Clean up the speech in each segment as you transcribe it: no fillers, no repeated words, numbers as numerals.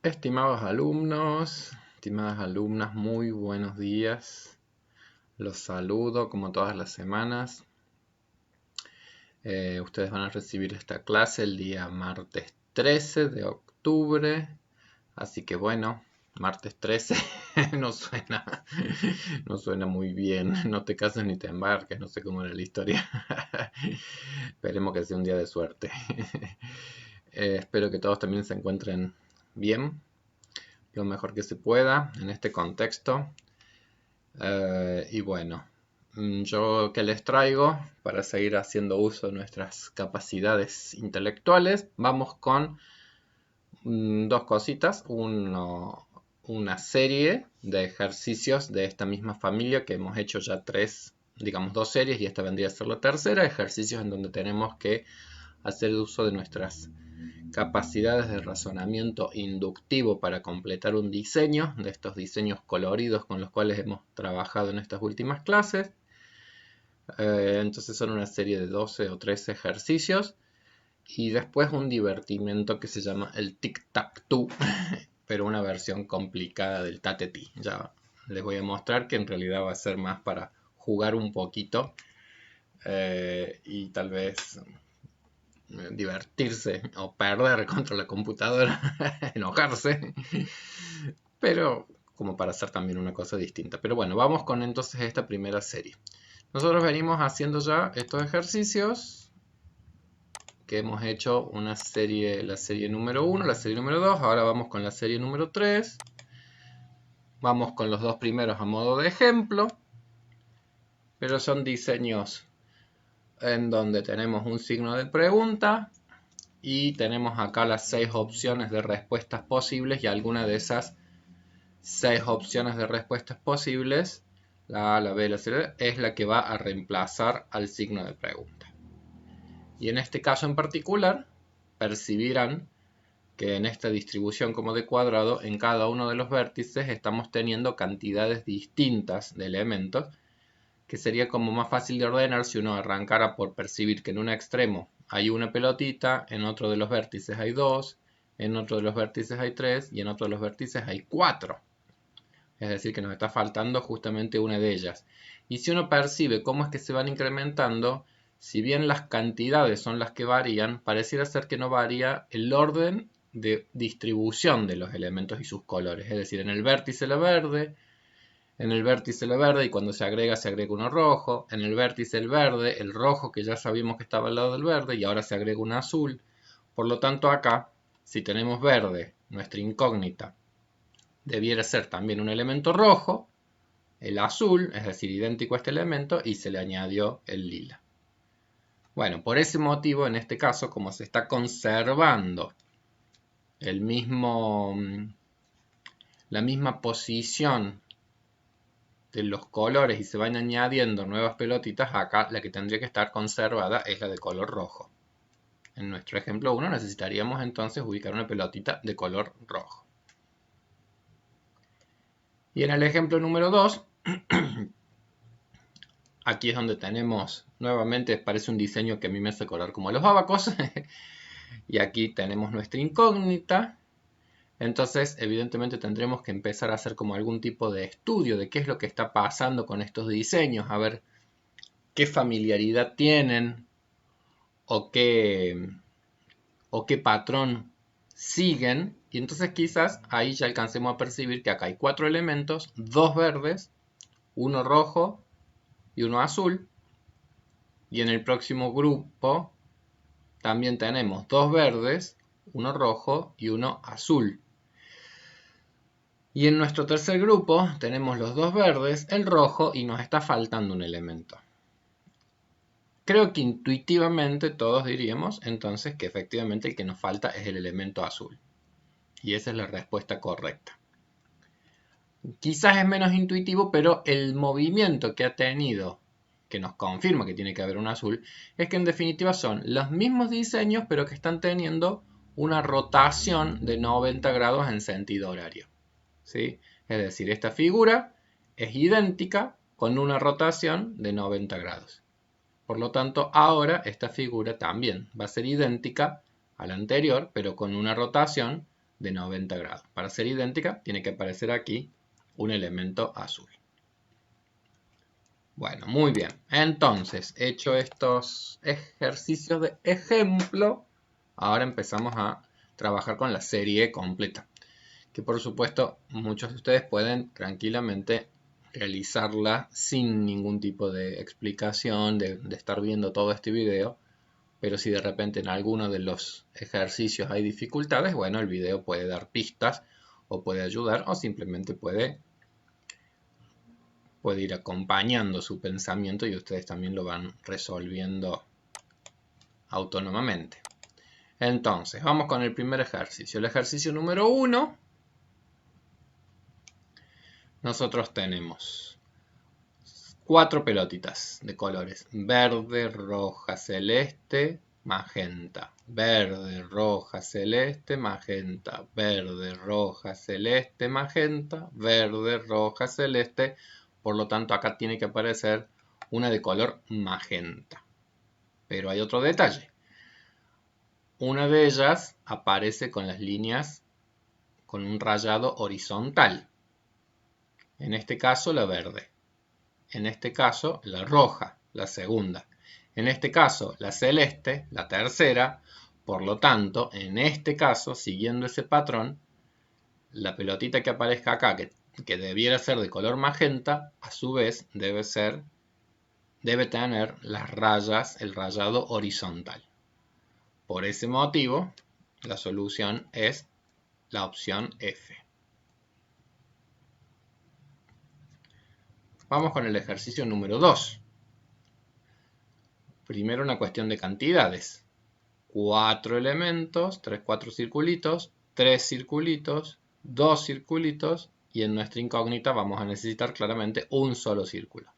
Estimados alumnos, estimadas alumnas, muy buenos días. Los saludo como todas las semanas. Ustedes van a recibir esta clase el día martes 13 de octubre. Así que bueno, martes 13 no suena muy bien. No te cases ni te embarques, no sé cómo era la historia. Esperemos que sea un día de suerte. Espero que todos también se encuentren bien, lo mejor que se pueda en este contexto. Y bueno, yo que les traigo para seguir haciendo uso de nuestras capacidades intelectuales, vamos con dos cositas. Una serie de ejercicios de esta misma familia que hemos hecho ya dos series, y esta vendría a ser la tercera, ejercicios en donde tenemos que hacer uso de nuestras capacidades de razonamiento inductivo para completar un diseño, de estos diseños coloridos con los cuales hemos trabajado en estas últimas clases. Entonces son una serie de 12 o 13 ejercicios y después un divertimento que se llama el tic-tac-toe, pero una versión complicada del tatetí. Ya les voy a mostrar que en realidad va a ser más para jugar un poquito y tal vez divertirse o perder contra la computadora, enojarse, pero como para hacer también una cosa distinta. Pero bueno, vamos con entonces esta primera serie. Nosotros venimos haciendo ya estos ejercicios que hemos hecho una serie, la serie número 1, la serie número 2, ahora vamos con la serie número 3. Vamos con los dos primeros a modo de ejemplo, pero son diseños en donde tenemos un signo de pregunta y tenemos acá las 6 opciones de respuestas posibles, y alguna de esas 6 opciones de respuestas posibles, la A, la B, la C, la D, es la que va a reemplazar al signo de pregunta. Y en este caso en particular, percibirán que en esta distribución como de cuadrado, en cada uno de los vértices estamos teniendo cantidades distintas de elementos, que sería como más fácil de ordenar si uno arrancara por percibir que en un extremo hay una pelotita, en otro de los vértices hay 2, en otro de los vértices hay 3 y en otro de los vértices hay 4. Es decir, que nos está faltando justamente una de ellas. Y si uno percibe cómo es que se van incrementando, si bien las cantidades son las que varían, pareciera ser que no varía el orden de distribución de los elementos y sus colores. Es decir, en el vértice la verde, y cuando se agrega uno rojo, en el vértice el verde, el rojo que ya sabíamos que estaba al lado del verde, y ahora se agrega un azul. Por lo tanto acá, si tenemos verde, nuestra incógnita, debiera ser también un elemento rojo, el azul, es decir, idéntico a este elemento, y se le añadió el lila. Bueno, por ese motivo, en este caso, como se está conservando la misma posición de los colores y se van añadiendo nuevas pelotitas, acá la que tendría que estar conservada es la de color rojo. En nuestro ejemplo 1 necesitaríamos entonces ubicar una pelotita de color rojo. Y en el ejemplo número 2, aquí es donde tenemos, nuevamente parece un diseño que a mí me hace acordar como los abacos, y aquí tenemos nuestra incógnita. Entonces, evidentemente tendremos que empezar a hacer como algún tipo de estudio de qué es lo que está pasando con estos diseños, a ver qué familiaridad tienen o qué patrón siguen, y entonces quizás ahí ya alcancemos a percibir que acá hay 4 elementos, 2 verdes, uno rojo y uno azul, y en el próximo grupo también tenemos 2 verdes, uno rojo y uno azul. Y en nuestro tercer grupo tenemos los 2 verdes, el rojo, y nos está faltando un elemento. Creo que intuitivamente todos diríamos entonces que efectivamente el que nos falta es el elemento azul. Y esa es la respuesta correcta. Quizás es menos intuitivo, pero el movimiento que ha tenido, que nos confirma que tiene que haber un azul, es que en definitiva son los mismos diseños, pero que están teniendo una rotación de 90 grados en sentido horario. ¿Sí? Es decir, esta figura es idéntica con una rotación de 90 grados. Por lo tanto, ahora esta figura también va a ser idéntica a la anterior, pero con una rotación de 90 grados. Para ser idéntica tiene que aparecer aquí un elemento azul. Bueno, muy bien. Entonces, hecho estos ejercicios de ejemplo, ahora empezamos a trabajar con la serie completa. Que por supuesto muchos de ustedes pueden tranquilamente realizarla sin ningún tipo de explicación, de estar viendo todo este video. Pero si de repente en alguno de los ejercicios hay dificultades, bueno, el video puede dar pistas o puede ayudar o simplemente puede ir acompañando su pensamiento y ustedes también lo van resolviendo autónomamente. Entonces, vamos con el primer ejercicio. El ejercicio número 1, nosotros tenemos 4 pelotitas de colores: verde, roja, celeste, magenta. Verde, roja, celeste, magenta. Verde, roja, celeste, magenta. Verde, roja, celeste. Por lo tanto, acá tiene que aparecer una de color magenta. Pero hay otro detalle. Una de ellas aparece con las líneas con un rayado horizontal. En este caso, la verde. En este caso, la roja, la segunda. En este caso, la celeste, la tercera. Por lo tanto, en este caso, siguiendo ese patrón, la pelotita que aparezca acá, que debiera ser de color magenta, a su vez debe tener las rayas, el rayado horizontal. Por ese motivo, la solución es la opción F. Vamos con el ejercicio número 2. Primero una cuestión de cantidades. 4 elementos, 4 circulitos, 3 circulitos, 2 circulitos y en nuestra incógnita vamos a necesitar claramente un solo círculo.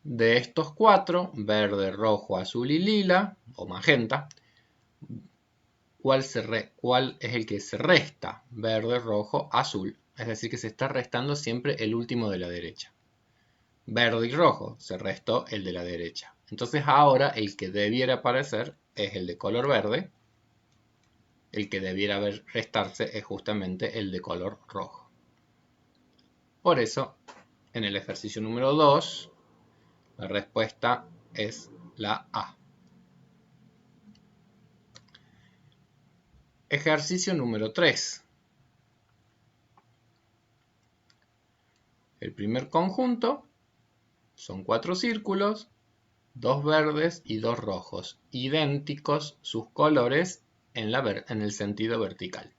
De estos 4, verde, rojo, azul y lila, o magenta, ¿cuál es el que se resta? Verde, rojo, azul. Es decir, que se está restando siempre el último de la derecha. Verde y rojo, se restó el de la derecha. Entonces ahora el que debiera aparecer es el de color verde. El que debiera restarse es justamente el de color rojo. Por eso, en el ejercicio número 2, la respuesta es la A. Ejercicio número 3. El primer conjunto son 4 círculos, 2 verdes y 2 rojos, idénticos sus colores en el sentido vertical.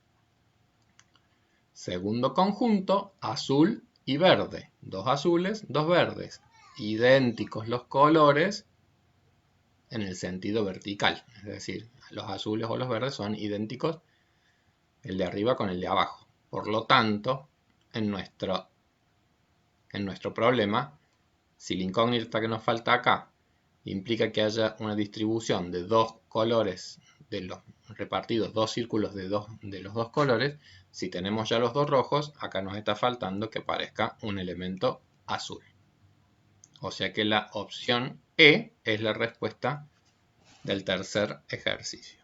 Segundo conjunto, azul y verde, 2 azules, 2 verdes, idénticos los colores en el sentido vertical, es decir, los azules o los verdes son idénticos el de arriba con el de abajo. Por lo tanto, en nuestro problema, si la incógnita que nos falta acá implica que haya una distribución de 2 colores de los repartidos, 2 círculos de los 2 colores, si tenemos ya los 2 rojos, acá nos está faltando que aparezca un elemento azul. O sea que la opción E es la respuesta del tercer ejercicio.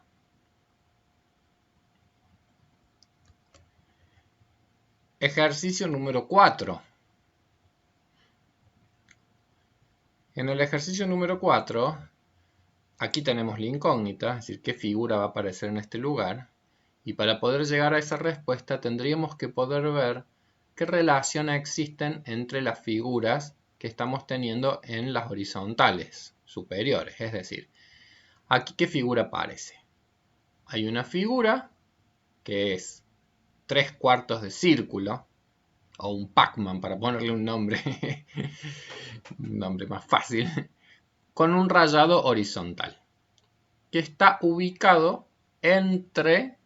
Ejercicio número 4. En el ejercicio número 4, aquí tenemos la incógnita, es decir, qué figura va a aparecer en este lugar. Y para poder llegar a esa respuesta tendríamos que poder ver qué relación existen entre las figuras que estamos teniendo en las horizontales superiores. Es decir, aquí qué figura aparece. Hay una figura que es 3/4 de círculo, o un Pac-Man para ponerle un nombre, un nombre más fácil, con un rayado horizontal, que está ubicado entre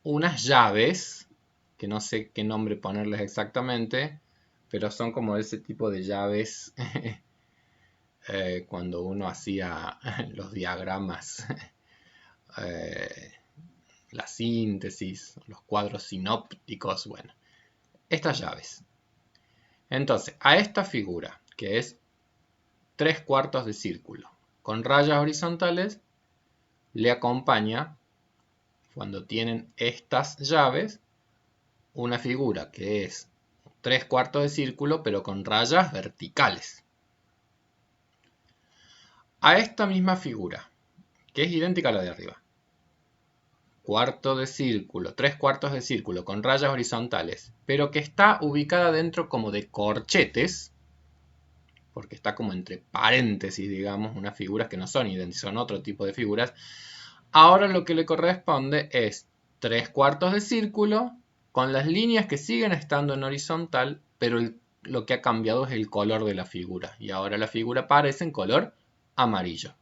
unas llaves, que no sé qué nombre ponerles exactamente, pero son como ese tipo de llaves cuando uno hacía los diagramas, la síntesis, los cuadros sinópticos, bueno, estas llaves. Entonces, a esta figura, que es 3/4 de círculo, con rayas horizontales, le acompaña cuando tienen estas llaves, una figura que es 3/4 de círculo, pero con rayas verticales. A esta misma figura, que es idéntica a la de arriba, cuarto de círculo, 3/4 de círculo con rayas horizontales, pero que está ubicada dentro como de corchetes, porque está como entre paréntesis, digamos, unas figuras que no son idénticas, son otro tipo de figuras. Ahora lo que le corresponde es 3/4 de círculo con las líneas que siguen estando en horizontal, pero lo que ha cambiado es el color de la figura. Y ahora la figura aparece en color amarillo.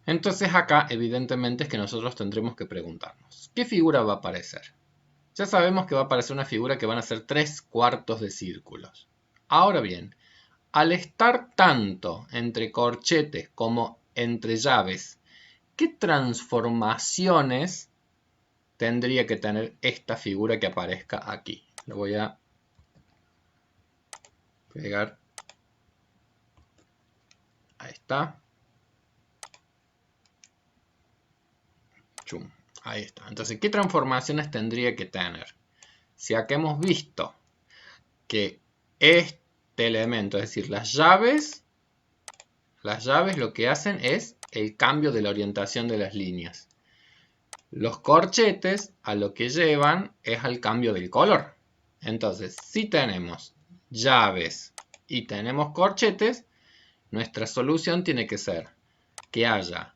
Entonces acá evidentemente es que nosotros tendremos que preguntarnos, ¿qué figura va a aparecer? Ya sabemos que va a aparecer una figura que van a ser 3/4 de círculos. Ahora bien, al estar tanto entre corchetes como entre llaves, ¿qué transformaciones tendría que tener esta figura que aparezca aquí? Lo voy a pegar. Ahí está. Chum. Ahí está. Entonces, ¿qué transformaciones tendría que tener? Si acá hemos visto que este elemento, es decir, las llaves lo que hacen es el cambio de la orientación de las líneas. Los corchetes a lo que llevan es al cambio del color. Entonces, si tenemos llaves y tenemos corchetes, nuestra solución tiene que ser que haya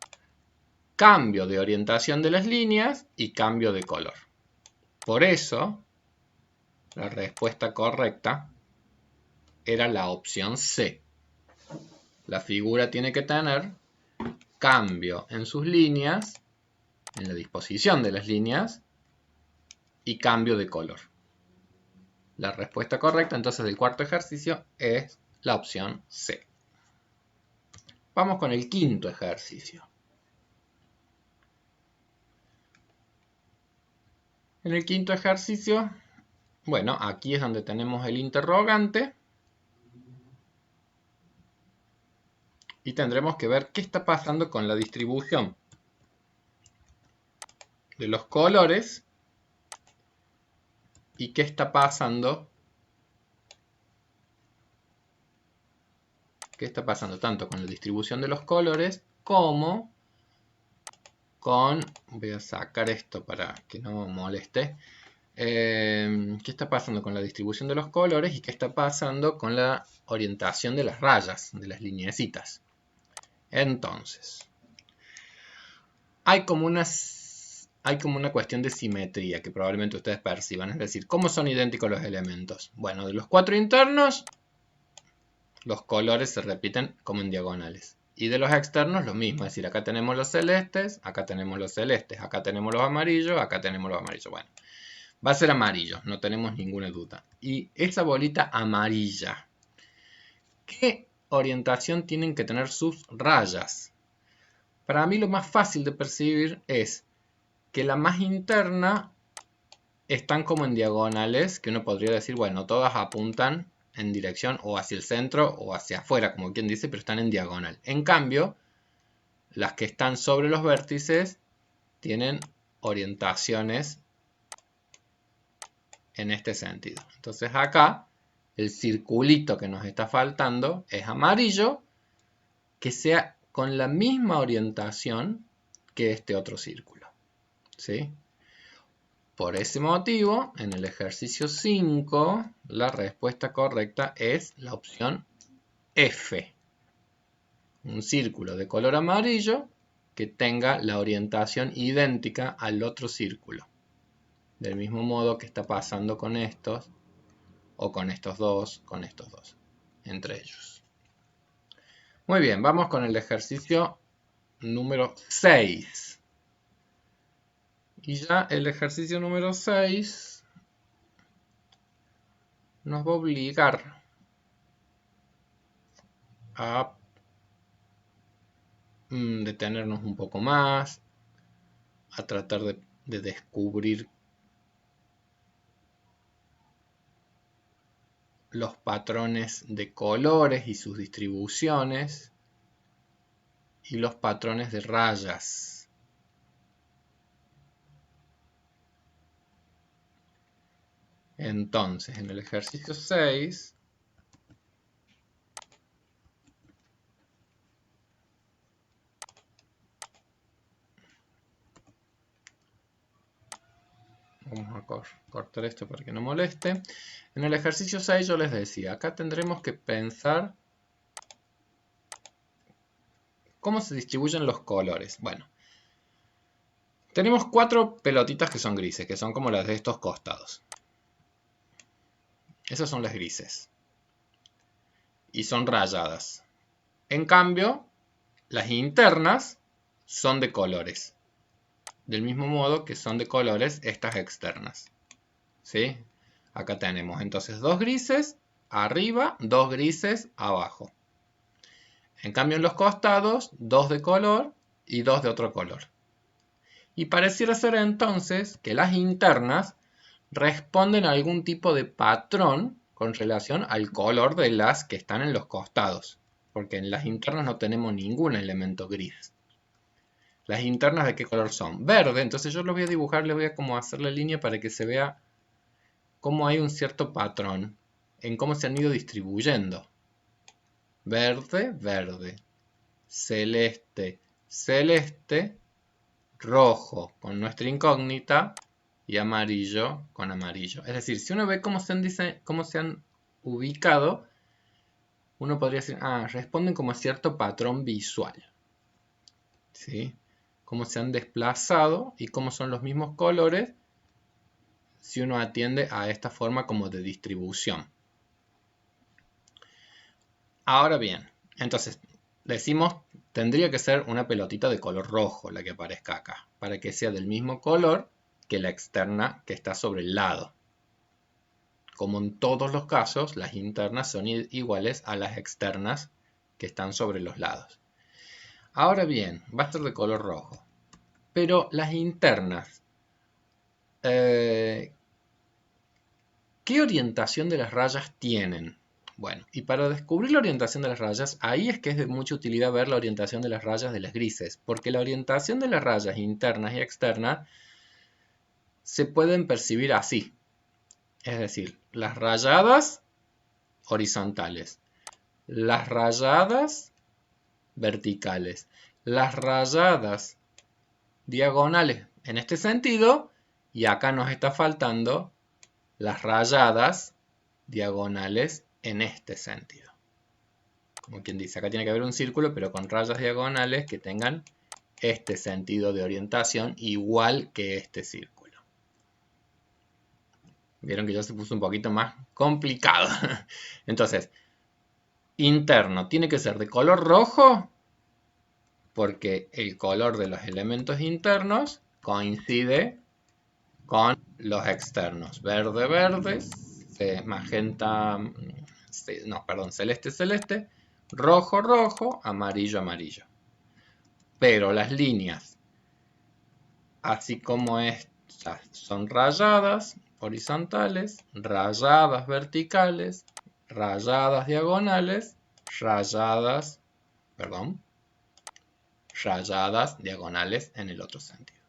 cambio de orientación de las líneas y cambio de color. Por eso, la respuesta correcta era la opción C. La figura tiene que tener cambio en sus líneas, en la disposición de las líneas, y cambio de color. La respuesta correcta entonces del cuarto ejercicio es la opción C. Vamos con el quinto ejercicio. En el quinto ejercicio, bueno, aquí es donde tenemos el interrogante. Y tendremos que ver qué está pasando con la distribución de los colores y qué está pasando tanto con la distribución de los colores como con, voy a sacar esto para que no moleste, qué está pasando con la distribución de los colores y qué está pasando con la orientación de las rayas, de las lineecitas. Entonces, hay como una cuestión de simetría que probablemente ustedes perciban, es decir, ¿cómo son idénticos los elementos? Bueno, de los 4 internos, los colores se repiten como en diagonales. Y de los externos lo mismo, es decir, acá tenemos los celestes, acá tenemos los celestes, acá tenemos los amarillos, acá tenemos los amarillos. Bueno, va a ser amarillo, no tenemos ninguna duda. Y esa bolita amarilla, ¿qué orientación tienen que tener sus rayas? Para mí lo más fácil de percibir es que la más interna están como en diagonales, que uno podría decir, bueno, todas apuntan en dirección o hacia el centro o hacia afuera, como quien dice, pero están en diagonal. En cambio, las que están sobre los vértices tienen orientaciones en este sentido. Entonces acá, el circulito que nos está faltando es amarillo, que sea con la misma orientación que este otro círculo. ¿Sí? Por ese motivo, en el ejercicio 5, la respuesta correcta es la opción F. Un círculo de color amarillo que tenga la orientación idéntica al otro círculo. Del mismo modo que está pasando con estos, o con estos dos, entre ellos. Muy bien, vamos con el ejercicio número 6. Y ya el ejercicio número 6 nos va a obligar a detenernos un poco más, a tratar de descubrir los patrones de colores y sus distribuciones y los patrones de rayas Entonces, en el ejercicio 6, vamos a cortar esto para que no moleste. En el ejercicio 6 yo les decía, acá tendremos que pensar cómo se distribuyen los colores. Bueno, tenemos 4 pelotitas que son grises, que son como las de estos costados. Esas son las grises. Y son rayadas. En cambio, las internas son de colores. Del mismo modo que son de colores estas externas. ¿Sí? Acá tenemos entonces 2 grises arriba, 2 grises abajo. En cambio en los costados, 2 de color y 2 de otro color. Y pareciera ser entonces que las internas responden a algún tipo de patrón con relación al color de las que están en los costados. Porque en las internas no tenemos ningún elemento gris. Las internas, ¿de qué color son? Verde. Entonces yo lo voy a dibujar, le voy a como hacer la línea para que se vea cómo hay un cierto patrón en cómo se han ido distribuyendo. Verde, verde. Celeste, celeste. Rojo con nuestra incógnita y amarillo con amarillo. Es decir, si uno ve cómo se han ubicado, uno podría decir, responden como a cierto patrón visual. ¿Sí? Cómo se han desplazado y cómo son los mismos colores si uno atiende a esta forma como de distribución. Ahora bien, entonces decimos, tendría que ser una pelotita de color rojo la que aparezca acá, para que sea del mismo color que la externa que está sobre el lado. Como en todos los casos, las internas son iguales a las externas que están sobre los lados. Ahora bien, va a ser de color rojo. Pero las internas, ¿qué orientación de las rayas tienen? Bueno, y para descubrir la orientación de las rayas, ahí es que es de mucha utilidad ver la orientación de las rayas de las grises, porque la orientación de las rayas internas y externas se pueden percibir así. Es decir, las rayadas horizontales, las rayadas verticales, las rayadas diagonales en este sentido, y acá nos está faltando las rayadas diagonales en este sentido. Como quien dice, acá tiene que haber un círculo, pero con rayas diagonales que tengan este sentido de orientación igual que este círculo. Vieron que ya se puso un poquito más complicado. Entonces, interno tiene que ser de color rojo porque el color de los elementos internos coincide con los externos. Verde, verde, magenta, no, perdón, celeste, celeste, rojo, rojo, amarillo, amarillo. Pero las líneas, así como estas, son rayadas horizontales, rayadas verticales, rayadas diagonales, rayadas diagonales en el otro sentido.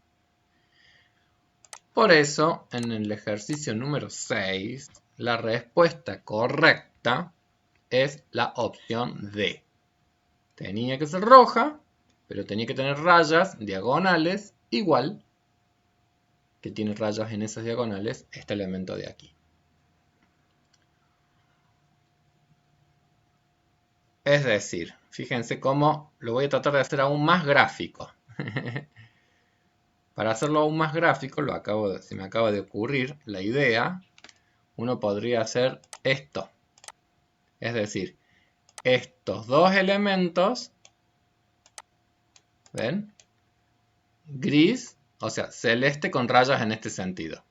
Por eso, en el ejercicio número 6, la respuesta correcta es la opción D. Tenía que ser roja, pero tenía que tener rayas diagonales igual que tiene rayas en esas diagonales este elemento de aquí. Es decir, fíjense cómo lo voy a tratar de hacer aún más gráfico. Para hacerlo aún más gráfico, se me acaba de ocurrir la idea, uno podría hacer esto. Es decir, estos dos elementos, ¿ven? Gris, o sea, celeste con rayas en este sentido.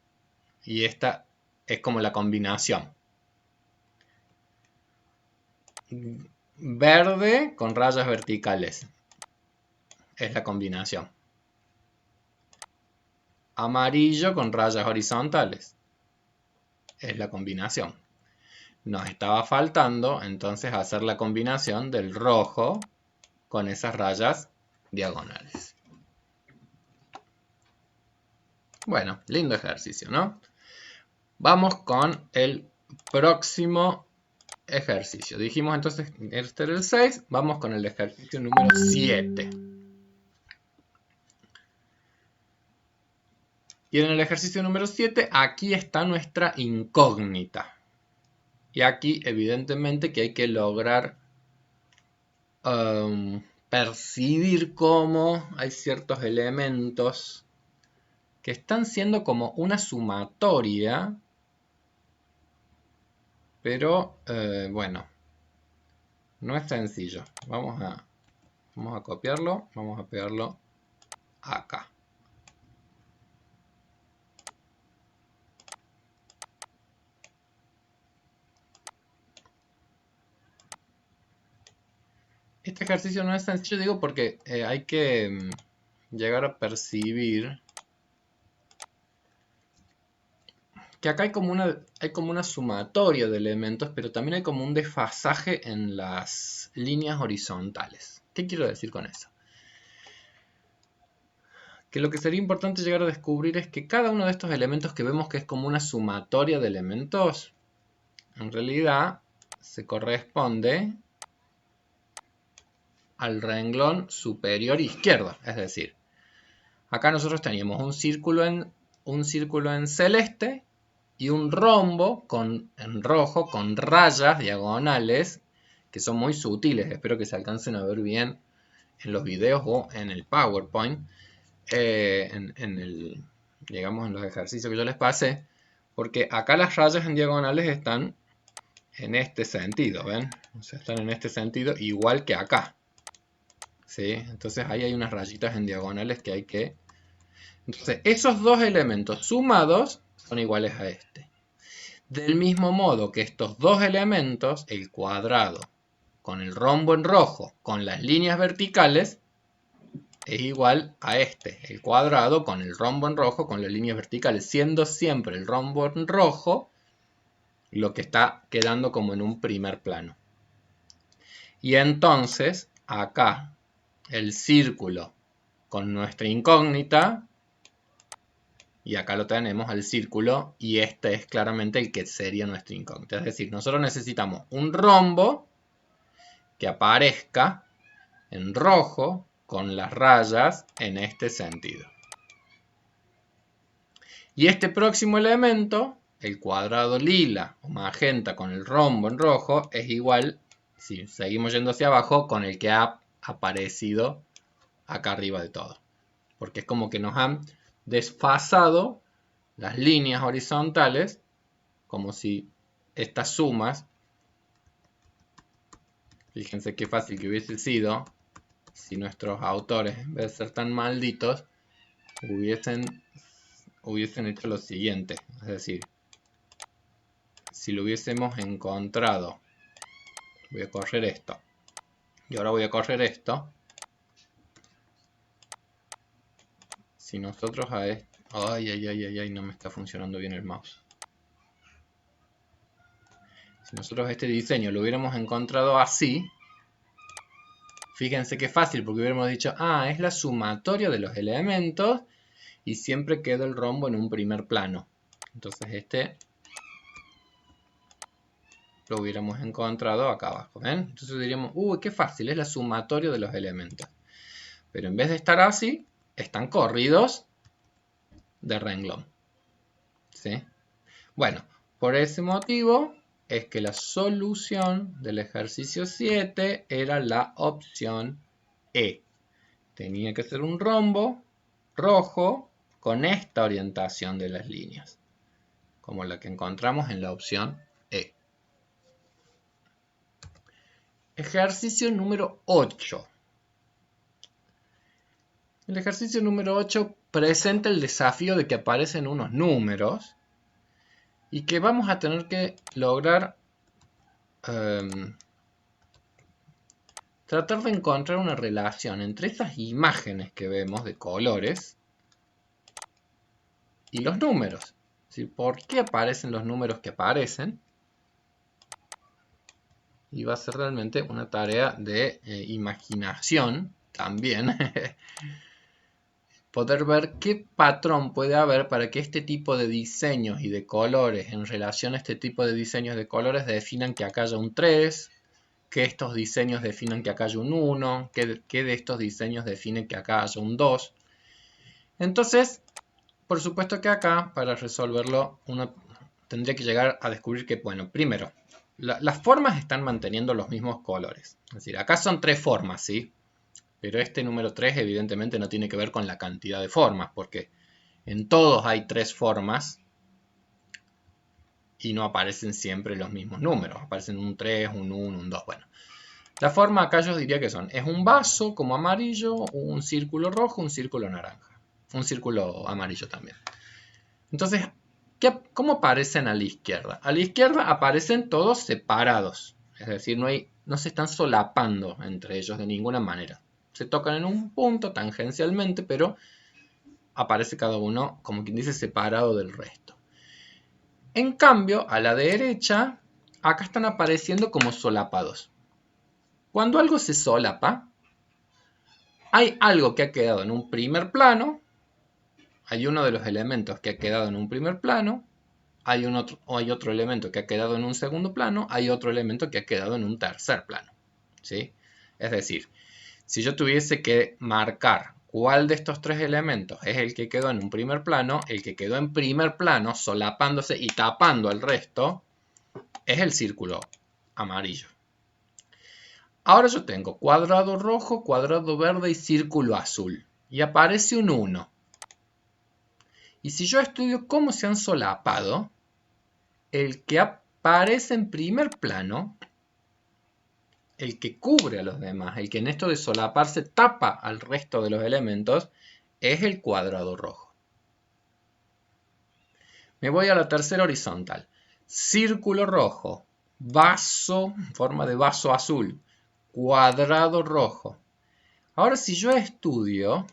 Y esta es como la combinación. Verde con rayas verticales. Es la combinación. Amarillo con rayas horizontales. Es la combinación. Nos estaba faltando entonces hacer la combinación del rojo con esas rayas diagonales. Bueno, lindo ejercicio, ¿no? Vamos con el próximo ejercicio. Dijimos entonces, este era el 6, vamos con el ejercicio número 7. Y en el ejercicio número 7, aquí está nuestra incógnita. Y aquí, evidentemente, que hay que lograr percibir cómo hay ciertos elementos que están siendo como una sumatoria, pero bueno, no es sencillo. Vamos a copiarlo, vamos a pegarlo acá. Este ejercicio no es sencillo, digo, porque hay que llegar a percibir que acá hay como una sumatoria de elementos, pero también hay como un desfasaje en las líneas horizontales. ¿Qué quiero decir con eso? Que lo que sería importante llegar a descubrir es que cada uno de estos elementos que vemos que es como una sumatoria de elementos, en realidad se corresponde al renglón superior izquierdo. Es decir, acá nosotros teníamos un círculo en celeste y un rombo en rojo con rayas diagonales que son muy sutiles. Espero que se alcancen a ver bien en los videos o en el PowerPoint, digamos en los ejercicios que yo les pasé, porque acá las rayas en diagonales están en este sentido, ¿ven? O sea, están en este sentido igual que acá, ¿sí? Entonces ahí hay unas rayitas en diagonales que hay que... Entonces, esos dos elementos sumados son iguales a este. Del mismo modo que estos dos elementos, el cuadrado con el rombo en rojo, con las líneas verticales, es igual a este, el cuadrado con el rombo en rojo, con las líneas verticales, siendo siempre el rombo en rojo lo que está quedando como en un primer plano. Y entonces, acá, el círculo con nuestra incógnita, y acá lo tenemos al círculo, y este es claramente el que sería nuestra incógnita. Es decir, nosotros necesitamos un rombo que aparezca en rojo con las rayas en este sentido. Y este próximo elemento, el cuadrado lila o magenta con el rombo en rojo, es igual, si seguimos yendo hacia abajo, con el que ha aparecido acá arriba de todo. Porque es como que nos han desfasado las líneas horizontales, como si estas sumas, fíjense qué fácil que hubiese sido si nuestros autores, en vez de ser tan malditos, hubiesen hecho lo siguiente. Es decir, si lo hubiésemos encontrado, voy a correr esto, y ahora voy a correr esto. Si nosotros a esto... Ay, no me está funcionando bien el mouse. Si nosotros este diseño lo hubiéramos encontrado así, fíjense qué fácil, porque hubiéramos dicho, es la sumatoria de los elementos y siempre queda el rombo en un primer plano. Entonces este lo hubiéramos encontrado acá abajo, ¿ven? Entonces diríamos, qué fácil, es la sumatoria de los elementos. Pero en vez de estar así, están corridos de renglón, ¿sí? Bueno, por ese motivo es que la solución del ejercicio 7 era la opción E. Tenía que ser un rombo rojo con esta orientación de las líneas, como la que encontramos en la opción E. Ejercicio número 8. El ejercicio número 8 presenta el desafío de que aparecen unos números y que vamos a tener que lograr tratar de encontrar una relación entre esas imágenes que vemos de colores y los números. ¿Sí? ¿Por qué aparecen los números que aparecen? Y va a ser realmente una tarea de imaginación también. poder ver qué patrón puede haber para que este tipo de diseños y de colores en relación a este tipo de diseños de colores definan que acá haya un 3, que estos diseños definan que acá haya un 1, que de estos diseños definen que acá haya un 2. Entonces, por supuesto que acá, para resolverlo, uno tendría que llegar a descubrir que, bueno, primero, las formas están manteniendo los mismos colores. Es decir, acá son 3 formas, ¿sí? Pero este número 3 evidentemente no tiene que ver con la cantidad de formas, porque en todos hay 3 formas y no aparecen siempre los mismos números. Aparecen un 3, un 1, un 2. Bueno, la forma acá yo diría que es un vaso como amarillo, un círculo rojo, un círculo naranja. Un círculo amarillo también. Entonces, ¿cómo aparecen a la izquierda? A la izquierda aparecen todos separados. Es decir, no se están solapando entre ellos de ninguna manera. Se tocan en un punto tangencialmente, pero aparece cada uno, como quien dice, separado del resto. En cambio, a la derecha, acá están apareciendo como solapados. Cuando algo se solapa, hay algo que ha quedado en un primer plano, hay uno de los elementos que ha quedado en un primer plano, hay otro elemento que ha quedado en un segundo plano, hay otro elemento que ha quedado en un tercer plano, ¿sí? Es decir, si yo tuviese que marcar cuál de estos 3 elementos es el que quedó en un primer plano, el que quedó en primer plano, solapándose y tapando al resto, es el círculo amarillo. Ahora yo tengo cuadrado rojo, cuadrado verde y círculo azul. Y aparece un 1. Y si yo estudio cómo se han solapado, el que aparece en primer plano, el que cubre a los demás, el que en esto de solaparse tapa al resto de los elementos, es el cuadrado rojo. Me voy a la tercera horizontal. Círculo rojo, vaso, forma de vaso azul, cuadrado rojo. Ahora si yo estudio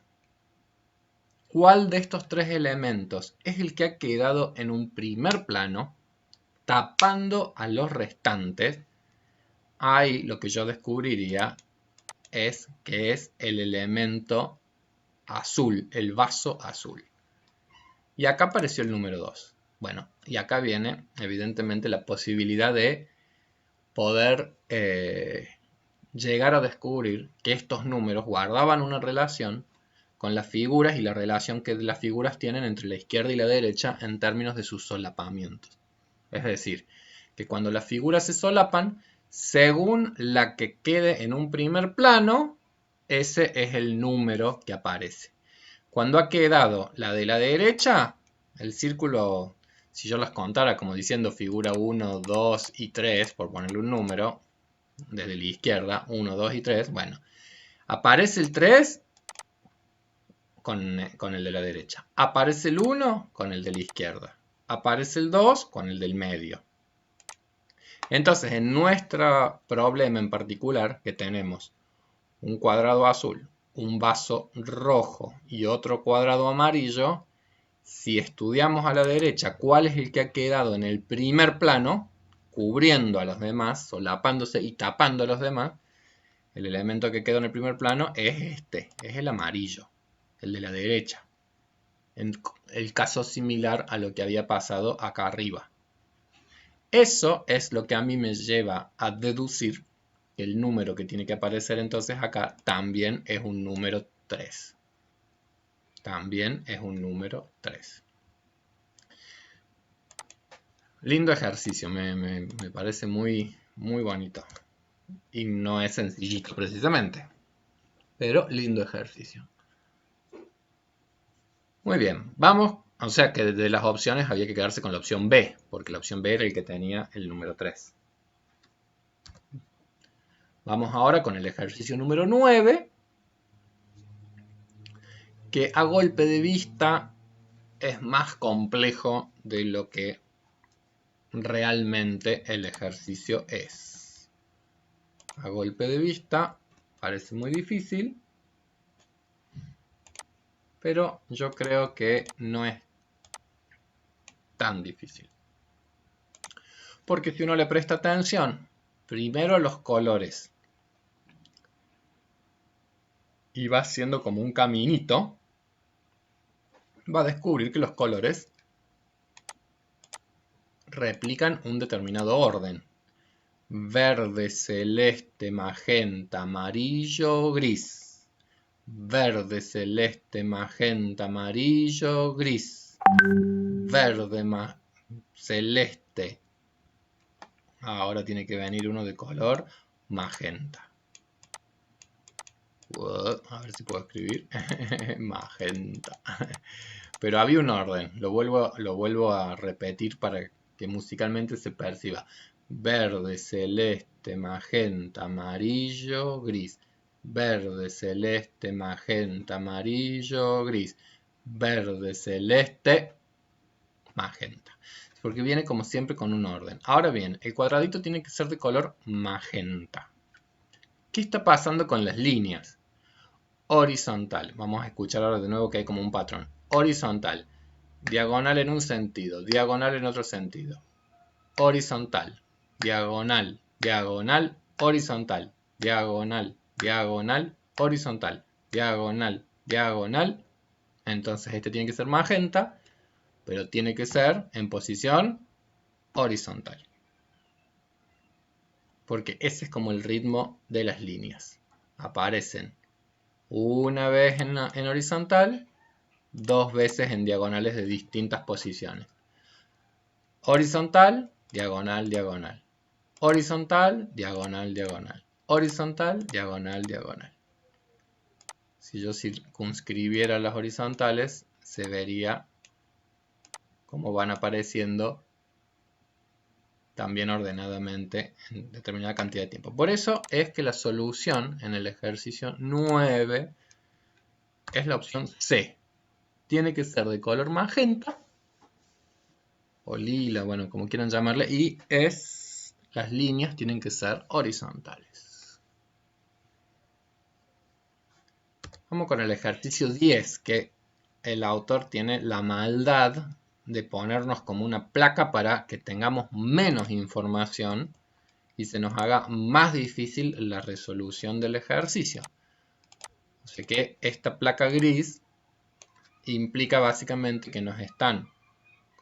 cuál de estos 3 elementos es el que ha quedado en un primer plano, tapando a los restantes, ahí lo que yo descubriría es que es el elemento azul, el vaso azul. Y acá apareció el número 2. Bueno, y acá viene evidentemente la posibilidad de poder llegar a descubrir que estos números guardaban una relación con las figuras y la relación que las figuras tienen entre la izquierda y la derecha en términos de sus solapamientos. Es decir, que cuando las figuras se solapan, según la que quede en un primer plano, ese es el número que aparece. Cuando ha quedado la de la derecha, el círculo, si yo las contara como diciendo figura 1, 2 y 3, por ponerle un número, desde la izquierda, 1, 2 y 3, bueno, aparece el 3 con el de la derecha, aparece el 1 con el de la izquierda, aparece el 2 con el del medio. Entonces, en nuestro problema en particular, que tenemos un cuadrado azul, un vaso rojo y otro cuadrado amarillo, si estudiamos a la derecha cuál es el que ha quedado en el primer plano, cubriendo a los demás, solapándose y tapando a los demás, el elemento que quedó en el primer plano es este, es el amarillo, el de la derecha. En el caso similar a lo que había pasado acá arriba. Eso es lo que a mí me lleva a deducir que el número que tiene que aparecer entonces acá también es un número 3. También es un número 3. Lindo ejercicio, me parece muy, muy bonito. Y no es sencillito precisamente, pero lindo ejercicio. Muy bien, vamos, o sea que de las opciones había que quedarse con la opción B, porque la opción B era el que tenía el número 3. Vamos ahora con el ejercicio número 9, que a golpe de vista es más complejo de lo que realmente el ejercicio es. A golpe de vista parece muy difícil, pero yo creo que no es tan difícil. Porque si uno le presta atención, primero a los colores, y va haciendo como un caminito, va a descubrir que los colores replican un determinado orden. Verde, celeste, magenta, amarillo, gris. Verde, celeste, magenta, amarillo, gris. Verde, celeste. Ahora tiene que venir uno de color magenta. A ver si puedo escribir. Magenta. Pero había un orden. Lo vuelvo a repetir para que musicalmente se perciba. Verde, celeste, magenta, amarillo, gris. Verde, celeste, magenta, amarillo, gris. Verde, celeste, magenta. Porque viene como siempre con un orden. Ahora bien, el cuadradito tiene que ser de color magenta. ¿Qué está pasando con las líneas? Horizontal. Vamos a escuchar ahora de nuevo que hay como un patrón. Horizontal. Diagonal en un sentido. Diagonal en otro sentido. Horizontal. Diagonal. Diagonal. Horizontal. Diagonal. Diagonal. Horizontal. Diagonal. Diagonal. Entonces este tiene que ser magenta, pero tiene que ser en posición horizontal. Porque ese es como el ritmo de las líneas. Aparecen una vez en horizontal, dos veces en diagonales de distintas posiciones. Horizontal, diagonal, diagonal. Horizontal, diagonal, diagonal. Horizontal, diagonal, diagonal. Si yo circunscribiera las horizontales, se vería cómo van apareciendo también ordenadamente en determinada cantidad de tiempo. Por eso es que la solución en el ejercicio 9 es la opción C. Tiene que ser de color magenta o lila, bueno, como quieran llamarle, y las líneas tienen que ser horizontales. Vamos con el ejercicio 10, que el autor tiene la maldad de ponernos como una placa para que tengamos menos información y se nos haga más difícil la resolución del ejercicio. O sea que esta placa gris implica básicamente que nos están,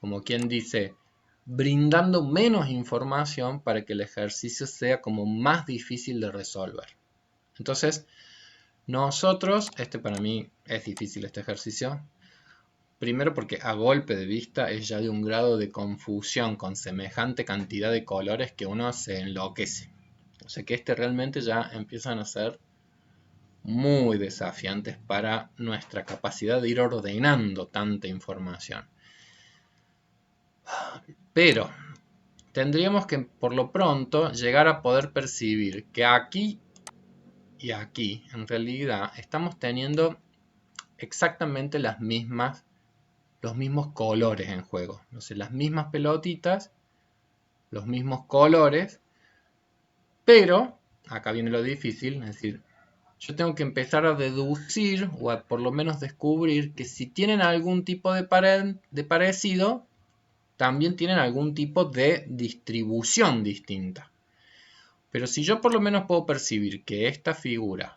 como quien dice, brindando menos información para que el ejercicio sea como más difícil de resolver. Entonces, nosotros, para mí es difícil este ejercicio. Primero porque a golpe de vista es ya de un grado de confusión con semejante cantidad de colores que uno se enloquece. O sea que realmente ya empiezan a ser muy desafiantes para nuestra capacidad de ir ordenando tanta información. Pero tendríamos que por lo pronto llegar a poder percibir que aquí y aquí en realidad estamos teniendo exactamente los mismos colores en juego. No sé, las mismas pelotitas, los mismos colores, pero acá viene lo difícil, es decir, yo tengo que empezar a deducir o a por lo menos descubrir que si tienen algún tipo de parecido, también tienen algún tipo de distribución distinta. Pero si yo por lo menos puedo percibir que esta figura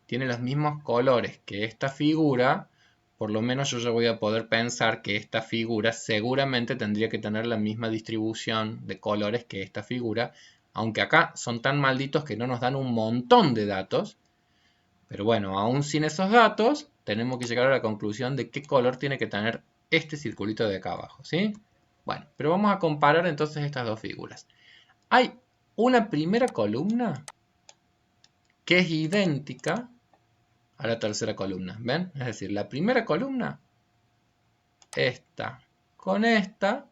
tiene los mismos colores que esta figura, por lo menos yo ya voy a poder pensar que esta figura seguramente tendría que tener la misma distribución de colores que esta figura, aunque acá son tan malditos que no nos dan un montón de datos. Pero bueno, aún sin esos datos, tenemos que llegar a la conclusión de qué color tiene que tener este circulito de acá abajo, ¿sí? Bueno, pero vamos a comparar entonces estas dos figuras. Hay una primera columna que es idéntica a la tercera columna, ¿ven? Es decir, la primera columna, esta con esta,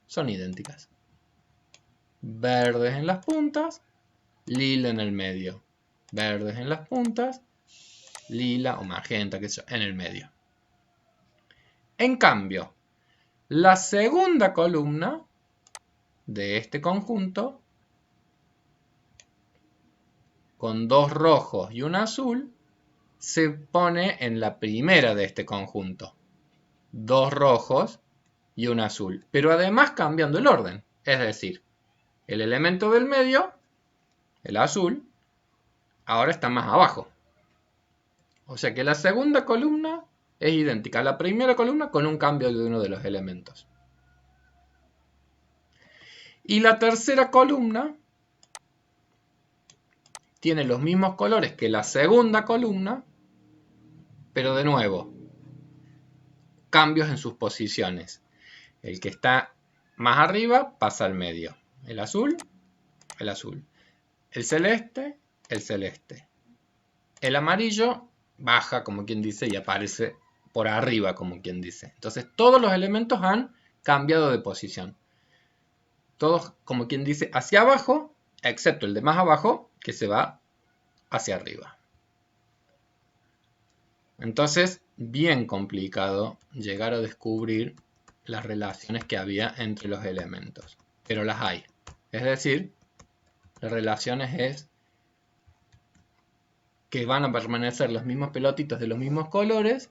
son idénticas. Verdes en las puntas, lila en el medio. Verdes en las puntas, lila o magenta, qué sé yo, en el medio. En cambio, la segunda columna de este conjunto, con dos rojos y un azul, se pone en la primera de este conjunto. Dos rojos y un azul, pero además cambiando el orden. Es decir, el elemento del medio, el azul, ahora está más abajo. O sea que la segunda columna es idéntica a la primera columna con un cambio de uno de los elementos. Y la tercera columna tiene los mismos colores que la segunda columna, pero de nuevo, cambios en sus posiciones. El que está más arriba pasa al medio. El azul, el azul. El celeste, el celeste. El amarillo baja, como quien dice, y aparece por arriba, como quien dice. Entonces todos los elementos han cambiado de posición. Todos, como quien dice, hacia abajo, excepto el de más abajo, que se va hacia arriba. Entonces, bien complicado llegar a descubrir las relaciones que había entre los elementos. Pero las hay. Es decir, las relaciones es que van a permanecer los mismos pelotitos de los mismos colores.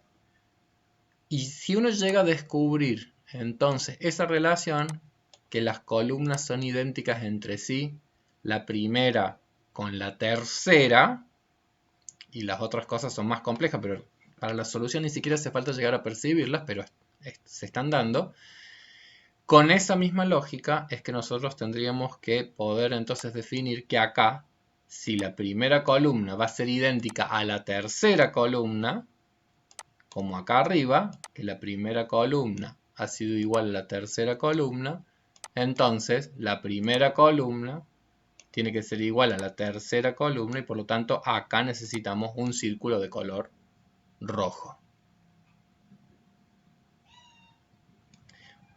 Y si uno llega a descubrir entonces esa relación, que las columnas son idénticas entre sí, la primera con la tercera, y las otras cosas son más complejas, pero para la solución ni siquiera hace falta llegar a percibirlas, pero se están dando. Con esa misma lógica es que nosotros tendríamos que poder entonces definir que acá, si la primera columna va a ser idéntica a la tercera columna, como acá arriba, que la primera columna ha sido igual a la tercera columna, entonces la primera columna tiene que ser igual a la tercera columna y por lo tanto acá necesitamos un círculo de color rojo.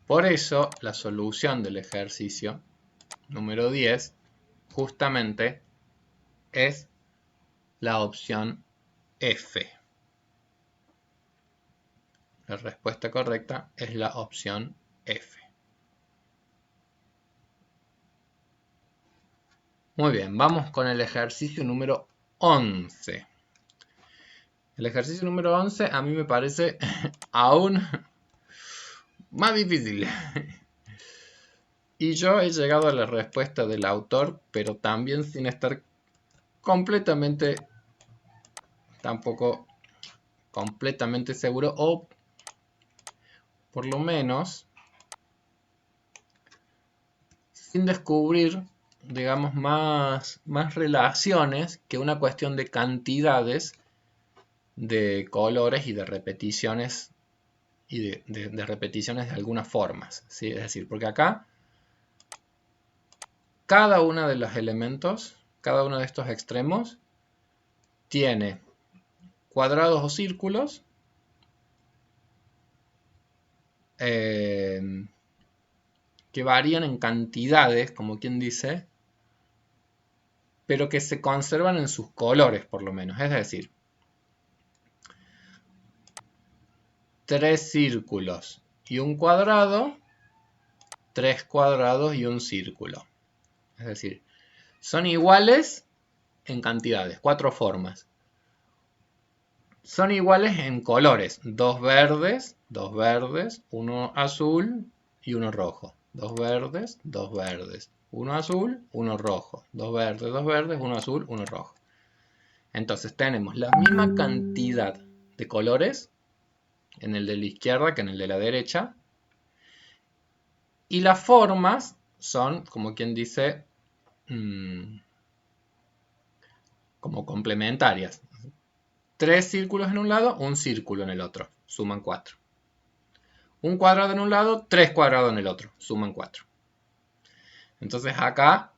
Por eso la solución del ejercicio número 10 justamente es la opción F. La respuesta correcta es la opción F. Muy bien, vamos con el ejercicio número 11. El ejercicio número 11 a mí me parece aún más difícil. Y yo he llegado a la respuesta del autor, pero también sin estar completamente, tampoco completamente seguro, o por lo menos sin descubrir, digamos, más relaciones que una cuestión de cantidades de colores y de repeticiones y de repeticiones de algunas formas, ¿sí? Es decir, porque acá cada uno de los elementos, cada uno de estos extremos tiene cuadrados o círculos que varían en cantidades, como quien dice, pero que se conservan en sus colores por lo menos. Es decir, 3 círculos y un cuadrado, 3 cuadrados y un círculo. Es decir, son iguales en cantidades, 4 formas. Son iguales en colores, 2 verdes, 1 azul y 1 rojo. 2 verdes, 2 verdes, 1 azul, 1 rojo. 2 verdes, 1 azul, 1 rojo. Entonces tenemos la misma cantidad de colores en el de la izquierda que en el de la derecha. Y las formas son, como quien dice, como complementarias. 3 círculos en un lado, un círculo en el otro, suman 4. Un cuadrado en un lado, 3 cuadrados en el otro, suman 4. Entonces acá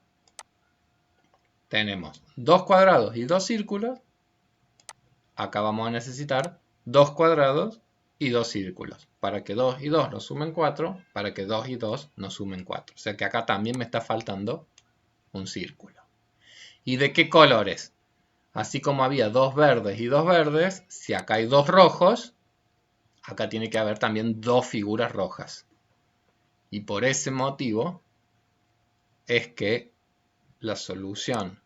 tenemos 2 cuadrados y 2 círculos. Acá vamos a necesitar 2 cuadrados y 2 círculos. Para que 2 y 2 nos sumen 4, para que 2 y 2 nos sumen 4. O sea que acá también me está faltando un círculo. ¿Y de qué colores? Así como había 2 verdes y 2 verdes, si acá hay 2 rojos, acá tiene que haber también 2 figuras rojas. Y por ese motivo es que la solución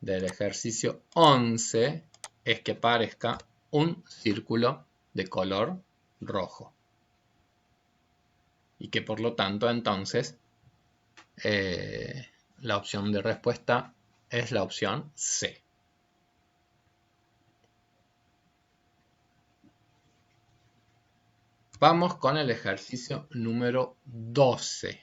del ejercicio 11 es que parezca un círculo de color rojo. Y que por lo tanto entonces la opción de respuesta es la opción C. Vamos con el ejercicio número 12.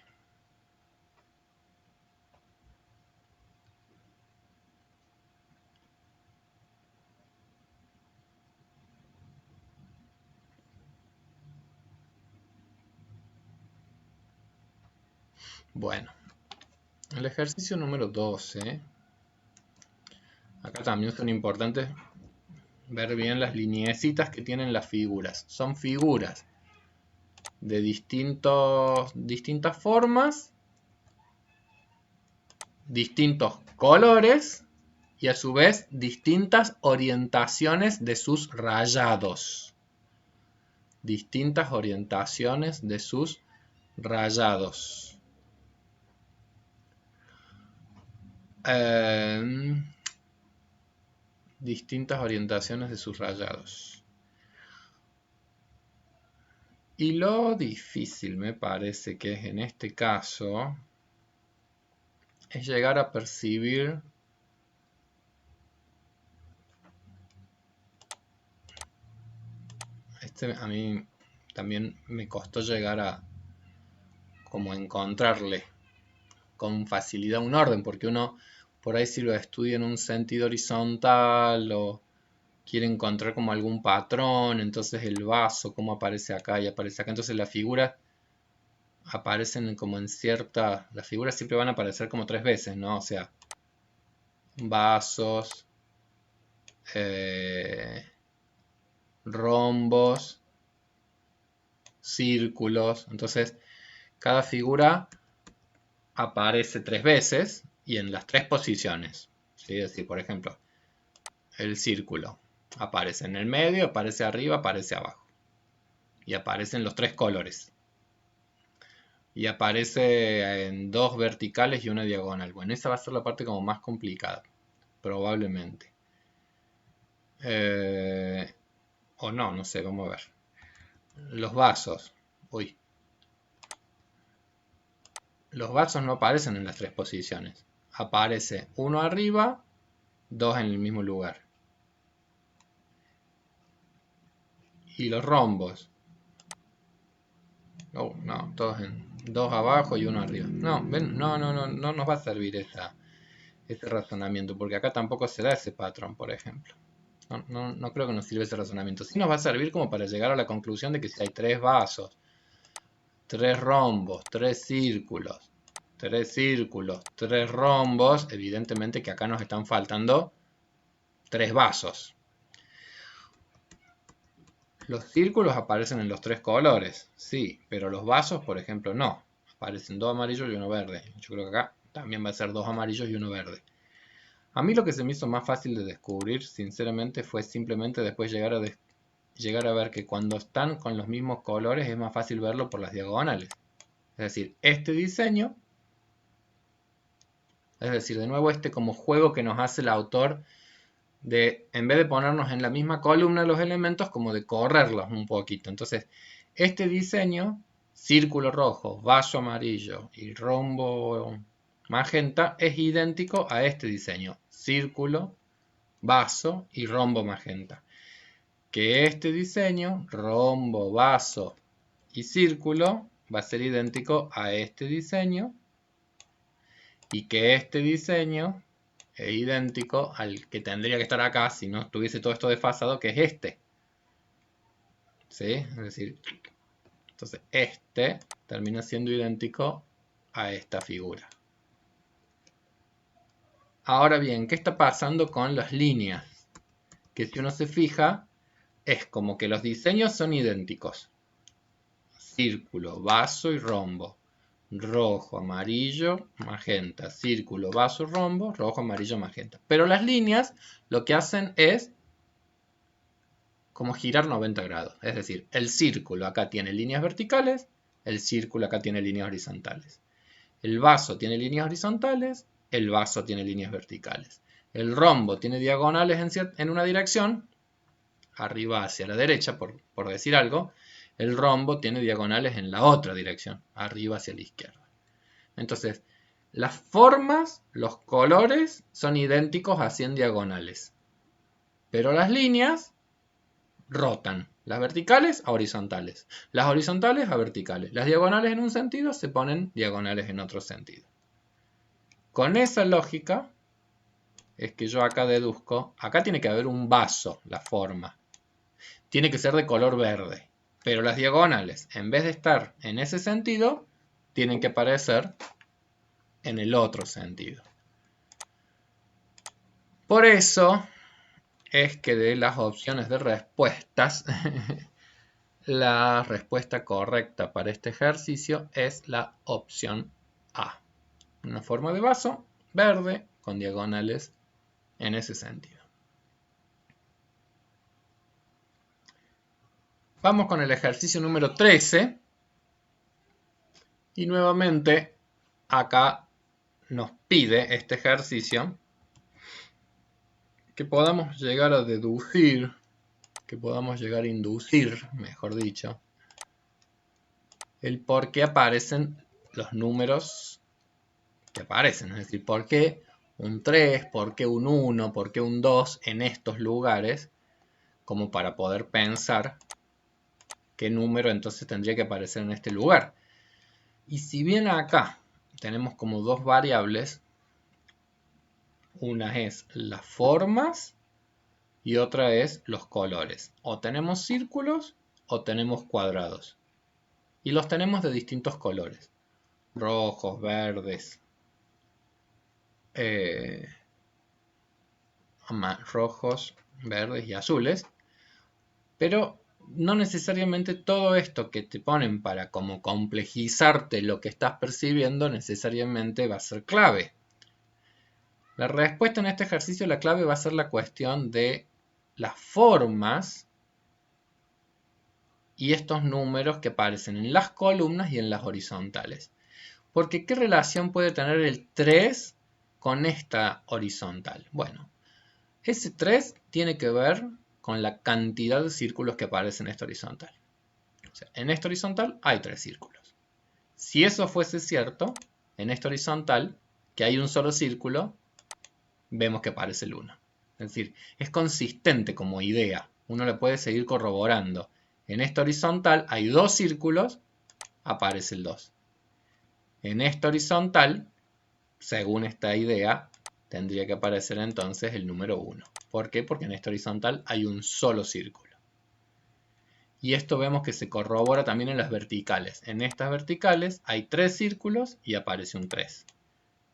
Bueno, el ejercicio número 12. Acá también son importantes ver bien las lineecitas que tienen las figuras. Son figuras de distintas formas, distintos colores y a su vez distintas orientaciones de sus rayados. Distintas orientaciones de sus rayados. Distintas orientaciones de sus rayados. Y lo difícil me parece que es en este caso es llegar a percibir a mí también me costó llegar a como encontrarle con facilidad un orden, porque uno por ahí si lo estudia en un sentido horizontal o quiere encontrar como algún patrón, entonces el vaso, cómo aparece acá y aparece acá, entonces las figuras aparecen como en cierta, las figuras siempre van a aparecer como 3 veces, ¿no? O sea, vasos, rombos, círculos, entonces cada figura aparece 3 veces y en las 3 posiciones, ¿sí? Es decir, por ejemplo, el círculo aparece en el medio, aparece arriba, aparece abajo y aparecen los 3 colores y aparece en 2 verticales y una diagonal. Bueno, esa va a ser la parte como más complicada, probablemente. O no, no sé, vamos a ver. Los vasos. Uy. Los vasos no aparecen en las 3 posiciones. Aparece uno arriba, 2 en el mismo lugar. Y los rombos. Oh, no, todos en 2 abajo y uno arriba. No, ven, no nos va a servir ese razonamiento, porque acá tampoco se da ese patrón, por ejemplo. No creo que nos sirva ese razonamiento. Sí nos va a servir como para llegar a la conclusión de que si hay 3 vasos, 3 rombos, 3 círculos, 3 rombos, evidentemente que acá nos están faltando 3 vasos. Los círculos aparecen en los 3 colores, sí, pero los vasos, por ejemplo, no. Aparecen 2 amarillos y uno verde. Yo creo que acá también va a ser 2 amarillos y uno verde. A mí lo que se me hizo más fácil de descubrir, sinceramente, fue simplemente después llegar a ver que cuando están con los mismos colores es más fácil verlo por las diagonales. Es decir, este diseño, es decir, de nuevo este como juego que nos hace el autor de, en vez de ponernos en la misma columna los elementos, como de correrlos un poquito. Entonces, este diseño, círculo rojo, vaso amarillo y rombo magenta, es idéntico a este diseño, círculo, vaso y rombo magenta. Que este diseño, rombo, vaso y círculo, va a ser idéntico a este diseño y que este diseño es idéntico al que tendría que estar acá si no estuviese todo esto desfasado, que es este. ¿Sí? Es decir, entonces este termina siendo idéntico a esta figura. Ahora bien, ¿qué está pasando con las líneas? Que si uno se fija, es como que los diseños son idénticos. Círculo, vaso y rombo. Rojo, amarillo, magenta. Círculo, vaso, rombo, rojo, amarillo, magenta. Pero las líneas lo que hacen es como girar 90 grados. Es decir, el círculo acá tiene líneas verticales, el círculo acá tiene líneas horizontales. El vaso tiene líneas horizontales, el vaso tiene líneas verticales. El rombo tiene diagonales en una dirección, arriba hacia la derecha, por decir algo. El rombo tiene diagonales en la otra dirección, arriba hacia la izquierda. Entonces, las formas, los colores son idénticos así en diagonales. Pero las líneas rotan. Las verticales a horizontales. Las horizontales a verticales. Las diagonales en un sentido se ponen diagonales en otro sentido. Con esa lógica es que yo acá deduzco, acá tiene que haber un vaso, la forma. Tiene que ser de color verde. Pero las diagonales, en vez de estar en ese sentido, tienen que aparecer en el otro sentido. Por eso es que de las opciones de respuestas, la respuesta correcta para este ejercicio es la opción A. Una forma de vaso verde con diagonales en ese sentido. Vamos con el ejercicio número 13. Y nuevamente acá nos pide este ejercicio que podamos llegar a deducir, que podamos llegar a inducir, mejor dicho, el por qué aparecen los números que aparecen. Es decir, por qué un 3, por qué un 1, por qué un 2 en estos lugares, como para poder pensar qué número entonces tendría que aparecer en este lugar. Y si bien acá tenemos como dos variables, una es las formas y otra es los colores. O tenemos círculos o tenemos cuadrados. Y los tenemos de distintos colores. Rojos, verdes, rojos, verdes y azules. Pero no necesariamente todo esto que te ponen para como complejizarte lo que estás percibiendo necesariamente va a ser clave. La respuesta en este ejercicio, la clave va a ser la cuestión de las formas y estos números que aparecen en las columnas y en las horizontales. Porque ¿qué relación puede tener el 3 con esta horizontal? Bueno, ese 3 tiene que ver con la cantidad de círculos que aparecen en esta horizontal. O sea, en esta horizontal hay 3 círculos. Si eso fuese cierto, en esta horizontal, que hay un solo círculo, vemos que aparece el 1. Es decir, es consistente como idea. Uno le puede seguir corroborando. En esta horizontal hay 2 círculos, aparece el 2. En esta horizontal, según esta idea, tendría que aparecer entonces el número 1. ¿Por qué? Porque en esta horizontal hay un solo círculo. Y esto vemos que se corrobora también en las verticales. En estas verticales hay 3 círculos y aparece un 3.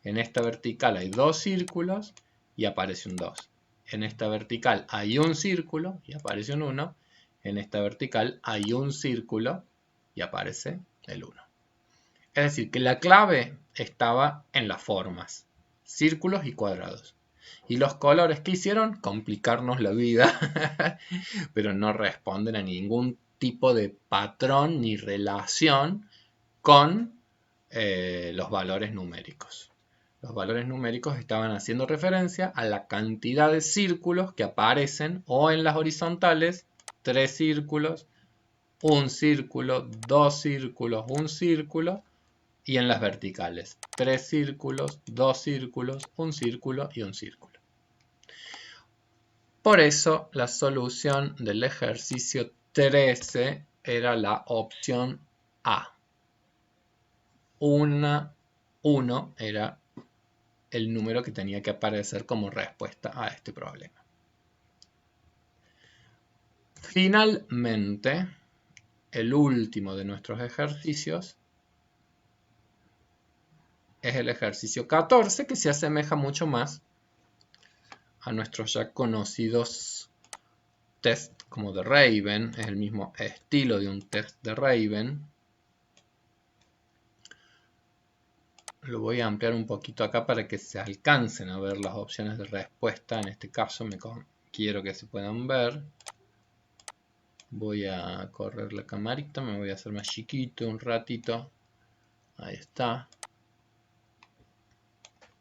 En esta vertical hay 2 círculos y aparece un 2. En esta vertical hay un círculo y aparece un 1. En esta vertical hay un círculo y aparece el 1. Es decir, que la clave estaba en las formas, círculos y cuadrados. Y los colores que hicieron, complicarnos la vida, pero no responden a ningún tipo de patrón ni relación con los valores numéricos. Los valores numéricos estaban haciendo referencia a la cantidad de círculos que aparecen o en las horizontales, 3 círculos, un círculo, 2 círculos, un círculo, y en las verticales, 3 círculos, 2 círculos, un círculo y un círculo. Por eso la solución del ejercicio 13 era la opción A. 1 era el número que tenía que aparecer como respuesta a este problema. Finalmente, el último de nuestros ejercicios es el ejercicio 14, que se asemeja mucho más a nuestros ya conocidos test como de Raven. Es el mismo estilo de un test de Raven. Lo voy a ampliar un poquito acá para que se alcancen a ver las opciones de respuesta. En este caso quiero que se puedan ver. Voy a correr la camarita, me voy a hacer más chiquito un ratito. Ahí está.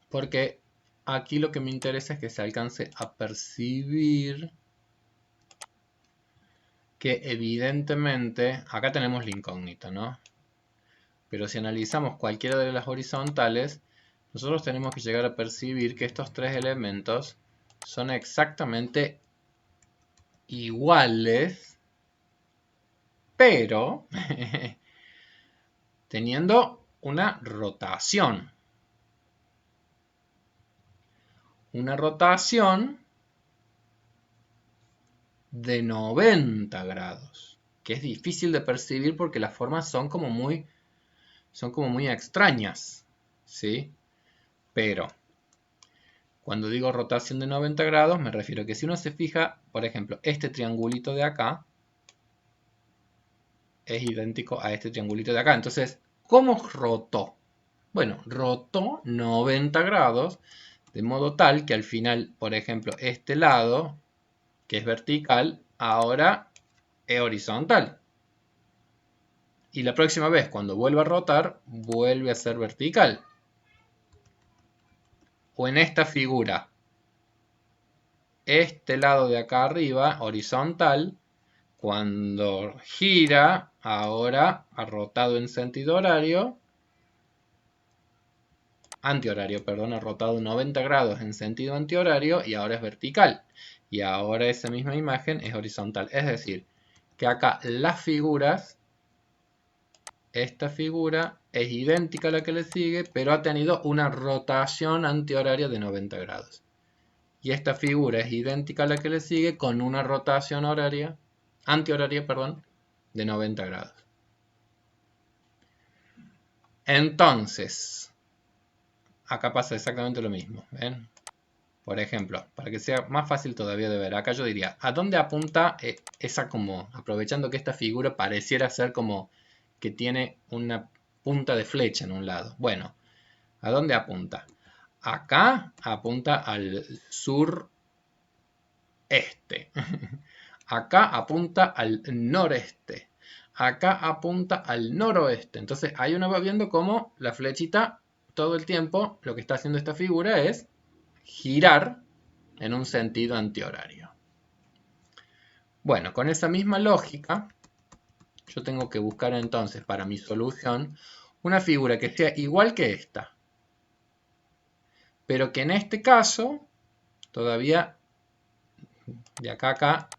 Porque aquí lo que me interesa es que se alcance a percibir que evidentemente, acá tenemos la incógnita, ¿no? Pero si analizamos cualquiera de las horizontales, nosotros tenemos que llegar a percibir que estos 3 elementos son exactamente iguales pero teniendo una rotación. Una rotación de 90 grados, que es difícil de percibir porque las formas son como muy extrañas, ¿sí? Pero cuando digo rotación de 90 grados me refiero a que si uno se fija, por ejemplo, este triangulito de acá es idéntico a este triangulito de acá. Entonces, ¿cómo rotó? Bueno, rotó 90 grados de modo tal que al final, por ejemplo, este lado, que es vertical, ahora es horizontal. Y la próxima vez, cuando vuelva a rotar, vuelve a ser vertical. O en esta figura, este lado de acá arriba, horizontal, cuando gira, ahora ha rotado en sentido horario, antihorario, perdón, ha rotado 90 grados en sentido antihorario y ahora es vertical. Y ahora esa misma imagen es horizontal. Es decir, que acá las figuras, esta figura es idéntica a la que le sigue, pero ha tenido una rotación antihoraria de 90 grados. Y esta figura es idéntica a la que le sigue con una rotación antihoraria, perdón, de 90 grados. Entonces, acá pasa exactamente lo mismo, ¿ven? Por ejemplo, para que sea más fácil todavía de ver, acá yo diría, ¿a dónde apunta esa como, aprovechando que esta figura pareciera ser como que tiene una punta de flecha en un lado? Bueno, ¿a dónde apunta? Acá apunta al sureste. Acá apunta al noreste. Acá apunta al noroeste. Entonces ahí uno va viendo cómo la flechita todo el tiempo, lo que está haciendo esta figura es girar en un sentido antihorario. Bueno, con esa misma lógica, yo tengo que buscar entonces para mi solución una figura que sea igual que esta, pero que en este caso, todavía de acá a acá,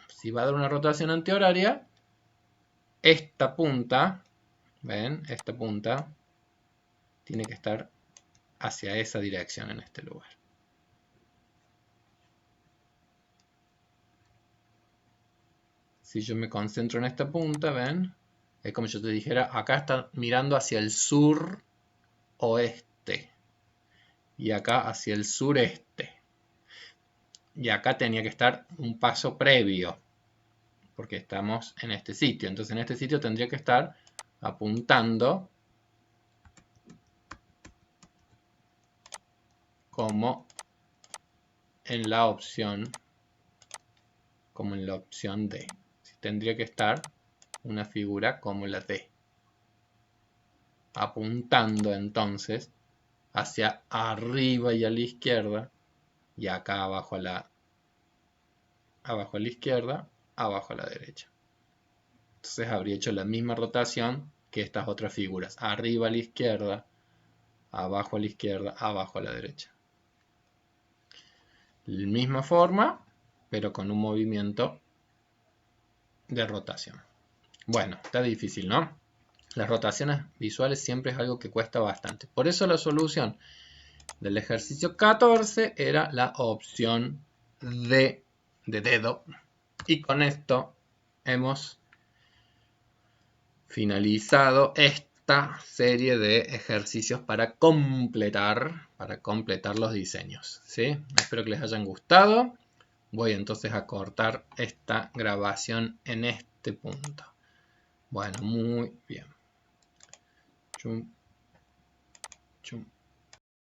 si va a dar una rotación antihoraria, esta punta, ¿ven? Esta punta tiene que estar hacia esa dirección en este lugar. Si yo me concentro en esta punta, ¿ven? Es como si yo te dijera, acá está mirando hacia el sur oeste. Y acá hacia el sureste. Y acá tenía que estar un paso previo. Porque estamos en este sitio. Entonces en este sitio tendría que estar apuntando como en la opción D. Tendría que estar una figura como la D. Apuntando entonces hacia arriba y a la izquierda. Y acá abajo a la izquierda, abajo a la derecha. Entonces habría hecho la misma rotación que estas otras figuras. Arriba a la izquierda, abajo a la izquierda, abajo a la derecha. La misma forma, pero con un movimiento de rotación. Bueno, está difícil, ¿no? Las rotaciones visuales siempre es algo que cuesta bastante. Por eso la solución del ejercicio 14 era la opción D de dedo. Y con esto hemos finalizado esta serie de ejercicios para completar los diseños, ¿sí? Espero que les hayan gustado. Voy entonces a cortar esta grabación en este punto. Bueno, muy bien.